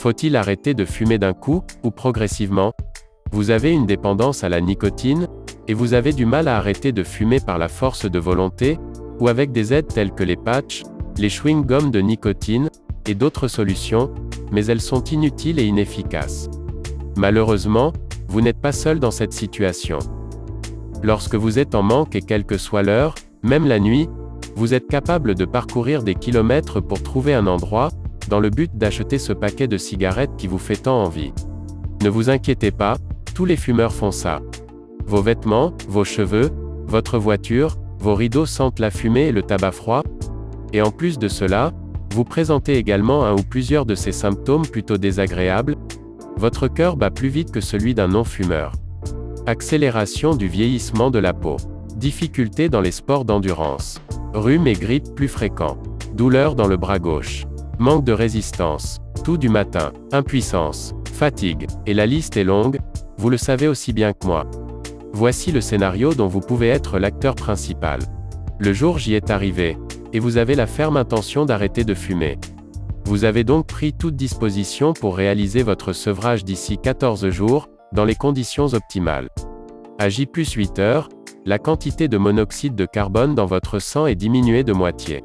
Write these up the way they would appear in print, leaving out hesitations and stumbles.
Faut-il arrêter de fumer d'un coup, ou progressivement? Vous avez une dépendance à la nicotine, et vous avez du mal à arrêter de fumer par la force de volonté, ou avec des aides telles que les patchs, les chewing-gums de nicotine, et d'autres solutions, mais elles sont inutiles et inefficaces. Malheureusement, vous n'êtes pas seul dans cette situation. Lorsque vous êtes en manque et quelle que soit l'heure, même la nuit, vous êtes capable de parcourir des kilomètres pour trouver un endroit, dans le but d'acheter ce paquet de cigarettes qui vous fait tant envie. Ne vous inquiétez pas, tous les fumeurs font ça. Vos vêtements, vos cheveux, votre voiture, vos rideaux sentent la fumée et le tabac froid. Et en plus de cela, vous présentez également un ou plusieurs de ces symptômes plutôt désagréables. Votre cœur bat plus vite que celui d'un non-fumeur. Accélération du vieillissement de la peau. Difficultés dans les sports d'endurance. Rhume et grippe plus fréquents. Douleurs dans le bras gauche. Manque de résistance. Toux du matin. Impuissance. Fatigue. Et la liste est longue, vous le savez aussi bien que moi. Voici le scénario dont vous pouvez être l'acteur principal. Le jour J est arrivé, et vous avez la ferme intention d'arrêter de fumer. Vous avez donc pris toute disposition pour réaliser votre sevrage d'ici 14 jours, dans les conditions optimales. À J+8 heures, la quantité de monoxyde de carbone dans votre sang est diminuée de moitié.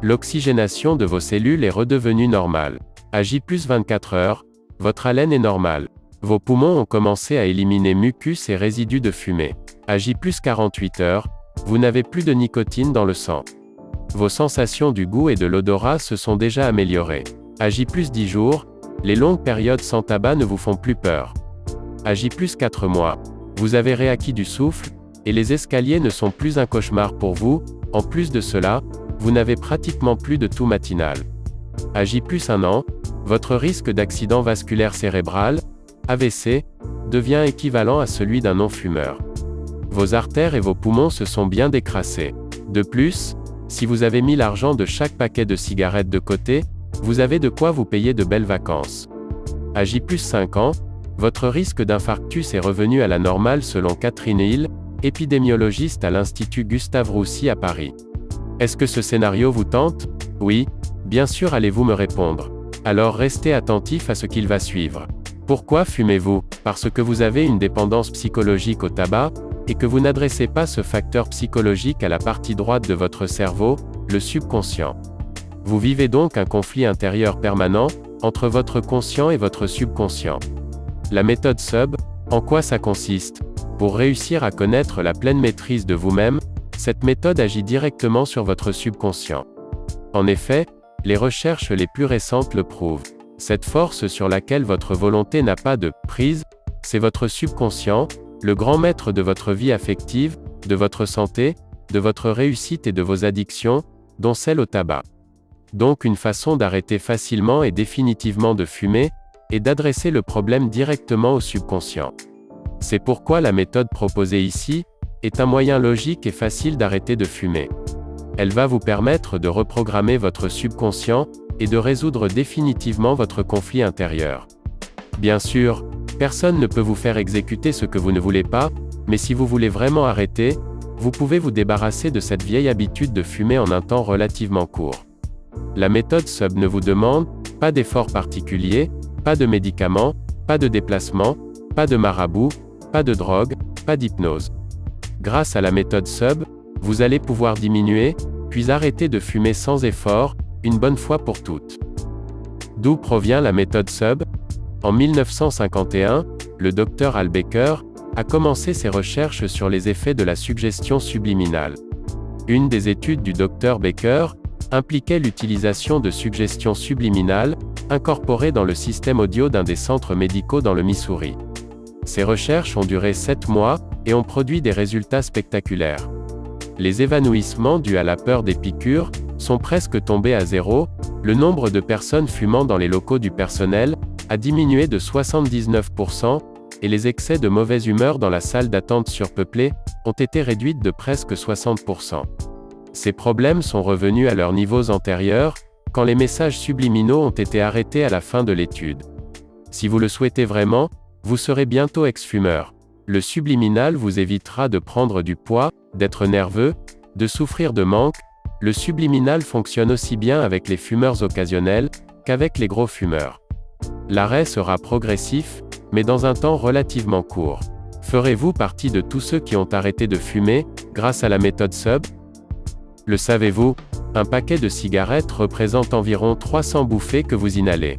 L'oxygénation de vos cellules est redevenue normale. À J+24 heures, votre haleine est normale. Vos poumons ont commencé à éliminer mucus et résidus de fumée. À J+48 heures, vous n'avez plus de nicotine dans le sang. Vos sensations du goût et de l'odorat se sont déjà améliorées. À J+10 jours, les longues périodes sans tabac ne vous font plus peur. À J+4 mois, vous avez réacquis du souffle, et les escaliers ne sont plus un cauchemar pour vous. En plus de cela, vous n'avez pratiquement plus de toux matinal. À J+1 an, votre risque d'accident vasculaire cérébral, AVC, devient équivalent à celui d'un non-fumeur. Vos artères et vos poumons se sont bien décrassés. De plus, si vous avez mis l'argent de chaque paquet de cigarettes de côté, vous avez de quoi vous payer de belles vacances. À J+5 ans, votre risque d'infarctus est revenu à la normale selon Catherine Hill, épidémiologiste à l'Institut Gustave-Roussy à Paris. Est-ce que ce scénario vous tente? Oui, bien sûr allez-vous me répondre. Alors restez attentif à ce qu'il va suivre. Pourquoi fumez-vous? Parce que vous avez une dépendance psychologique au tabac, et que vous n'adressez pas ce facteur psychologique à la partie droite de votre cerveau, le subconscient. Vous vivez donc un conflit intérieur permanent, entre votre conscient et votre subconscient. La méthode SUB, en quoi ça consiste? Pour réussir à connaître la pleine maîtrise de vous-même, cette méthode agit directement sur votre subconscient. En effet, les recherches les plus récentes le prouvent. Cette force sur laquelle votre volonté n'a pas de prise, c'est votre subconscient, le grand maître de votre vie affective, de votre santé, de votre réussite et de vos addictions, dont celle au tabac. Donc une façon d'arrêter facilement et définitivement de fumer, est d'adresser le problème directement au subconscient. C'est pourquoi la méthode proposée ici, est un moyen logique et facile d'arrêter de fumer. Elle va vous permettre de reprogrammer votre subconscient, et de résoudre définitivement votre conflit intérieur. Bien sûr, personne ne peut vous faire exécuter ce que vous ne voulez pas, mais si vous voulez vraiment arrêter, vous pouvez vous débarrasser de cette vieille habitude de fumer en un temps relativement court. La méthode SUB ne vous demande pas d'effort particulier, pas de médicaments, pas de déplacement, pas de marabout, pas de drogue, pas d'hypnose. Grâce à la méthode SUB, vous allez pouvoir diminuer, puis arrêter de fumer sans effort, une bonne fois pour toutes. D'où provient la méthode SUB? En 1951, le Dr Al Baker a commencé ses recherches sur les effets de la suggestion subliminale. Une des études du Dr Baker impliquait l'utilisation de suggestions subliminales, incorporées dans le système audio d'un des centres médicaux dans le Missouri. Ces recherches ont duré 7 mois, et ont produit des résultats spectaculaires. Les évanouissements dus à la peur des piqûres sont presque tombés à zéro, le nombre de personnes fumant dans les locaux du personnel a diminué de 79%, et les excès de mauvaise humeur dans la salle d'attente surpeuplée ont été réduits de presque 60%. Ces problèmes sont revenus à leurs niveaux antérieurs, quand les messages subliminaux ont été arrêtés à la fin de l'étude. Si vous le souhaitez vraiment, vous serez bientôt ex-fumeur. Le subliminal vous évitera de prendre du poids, d'être nerveux, de souffrir de manque. Le subliminal fonctionne aussi bien avec les fumeurs occasionnels qu'avec les gros fumeurs. L'arrêt sera progressif, mais dans un temps relativement court. Ferez-vous partie de tous ceux qui ont arrêté de fumer, grâce à la méthode SUB? Le savez-vous? Un paquet de cigarettes représente environ 300 bouffées que vous inhalez.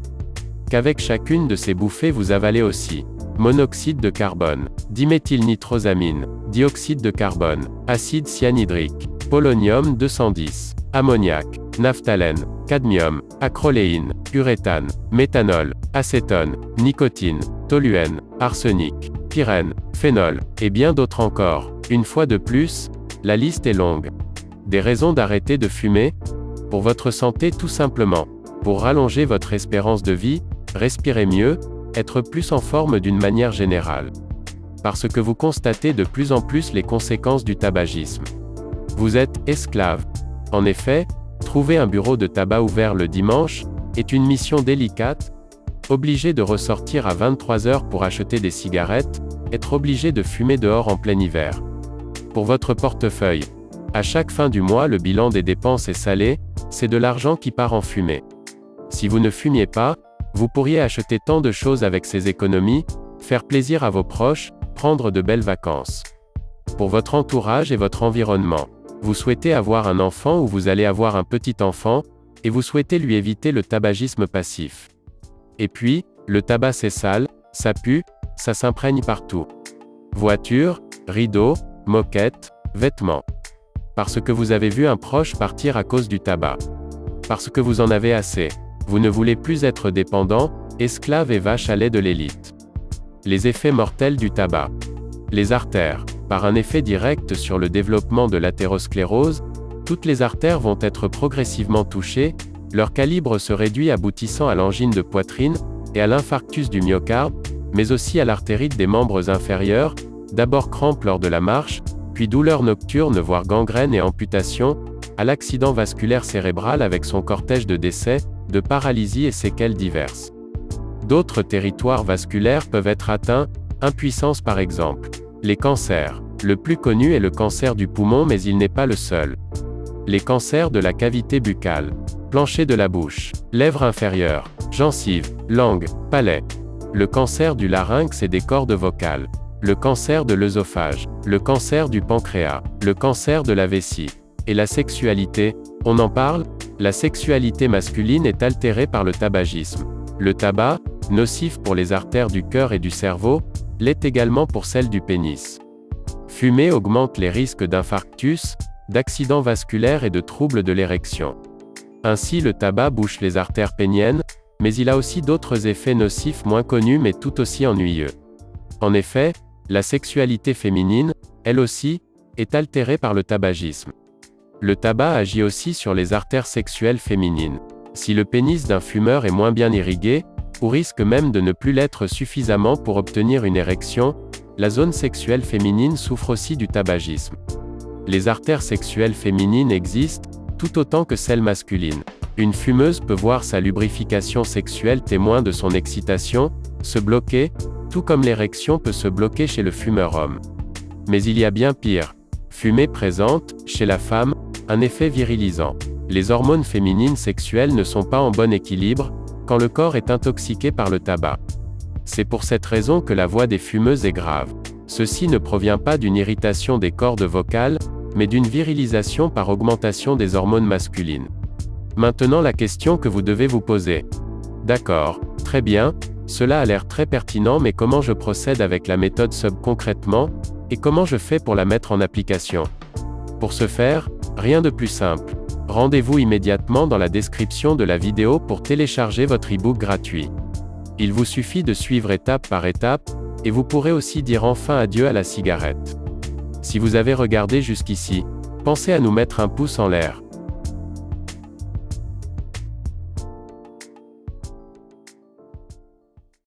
Qu'avec chacune de ces bouffées vous avalez aussi monoxyde de carbone, diméthylnitrosamine, dioxyde de carbone, acide cyanhydrique, polonium 210, ammoniac, naphthalène, cadmium, acroléine, uréthane, méthanol, acétone, nicotine, toluène, arsenic, pyrène, phénol, et bien d'autres encore. Une fois de plus, la liste est longue. Des raisons d'arrêter de fumer? Pour votre santé tout simplement. Pour rallonger votre espérance de vie, respirer mieux, être plus en forme d'une manière générale. Parce que vous constatez de plus en plus les conséquences du tabagisme. Vous êtes esclave. En effet, trouver un bureau de tabac ouvert le dimanche est une mission délicate. Obligé de ressortir à 23 h pour acheter des cigarettes, être obligé de fumer dehors en plein hiver. Pour votre portefeuille, à chaque fin du mois le bilan des dépenses est salé, c'est de l'argent qui part en fumée. Si vous ne fumiez pas, vous pourriez acheter tant de choses avec ces économies, faire plaisir à vos proches, prendre de belles vacances. Pour votre entourage et votre environnement, vous souhaitez avoir un enfant ou vous allez avoir un petit enfant, et vous souhaitez lui éviter le tabagisme passif. Et puis, le tabac c'est sale, ça pue, ça s'imprègne partout. Voiture, rideaux, moquette, vêtements. Parce que vous avez vu un proche partir à cause du tabac. Parce que vous en avez assez. Vous ne voulez plus être dépendant, esclave et vache à lait de l'élite. Les effets mortels du tabac. Les artères. Par un effet direct sur le développement de l'athérosclérose, toutes les artères vont être progressivement touchées, leur calibre se réduit aboutissant à l'angine de poitrine, et à l'infarctus du myocarde, mais aussi à l'artérite des membres inférieurs, d'abord crampes lors de la marche, puis douleurs nocturnes voire gangrène et amputation, à l'accident vasculaire cérébral avec son cortège de décès, de paralysie et séquelles diverses. D'autres territoires vasculaires peuvent être atteints, impuissance par exemple. Les cancers. Le plus connu est le cancer du poumon mais il n'est pas le seul. Les cancers de la cavité buccale, plancher de la bouche, lèvres inférieures, gencives, langue, palais. Le cancer du larynx et des cordes vocales. Le cancer de l'œsophage, le cancer du pancréas, le cancer de la vessie. Et la sexualité, on en parle? La sexualité masculine est altérée par le tabagisme. Le tabac, nocif pour les artères du cœur et du cerveau, l'est également pour celles du pénis. Fumer augmente les risques d'infarctus, d'accidents vasculaires et de troubles de l'érection. Ainsi le tabac bouche les artères péniennes, mais il a aussi d'autres effets nocifs moins connus mais tout aussi ennuyeux. En effet, la sexualité féminine, elle aussi, est altérée par le tabagisme. Le tabac agit aussi sur les artères sexuelles féminines. Si le pénis d'un fumeur est moins bien irrigué, ou risque même de ne plus l'être suffisamment pour obtenir une érection, la zone sexuelle féminine souffre aussi du tabagisme. Les artères sexuelles féminines existent, tout autant que celles masculines. Une fumeuse peut voir sa lubrification sexuelle témoin de son excitation, se bloquer, tout comme l'érection peut se bloquer chez le fumeur homme. Mais il y a bien pire. Fumer présente, chez la femme, un effet virilisant. Les hormones féminines sexuelles ne sont pas en bon équilibre, quand le corps est intoxiqué par le tabac. C'est pour cette raison que la voix des fumeuses est grave. Ceci ne provient pas d'une irritation des cordes vocales, mais d'une virilisation par augmentation des hormones masculines. Maintenant la question que vous devez vous poser. D'accord, très bien, cela a l'air très pertinent mais comment je procède avec la méthode SUB concrètement, et comment je fais pour la mettre en application? Pour ce faire, rien de plus simple. Rendez-vous immédiatement dans la description de la vidéo pour télécharger votre e-book gratuit. Il vous suffit de suivre étape par étape, et vous pourrez aussi dire enfin adieu à la cigarette. Si vous avez regardé jusqu'ici, pensez à nous mettre un pouce en l'air.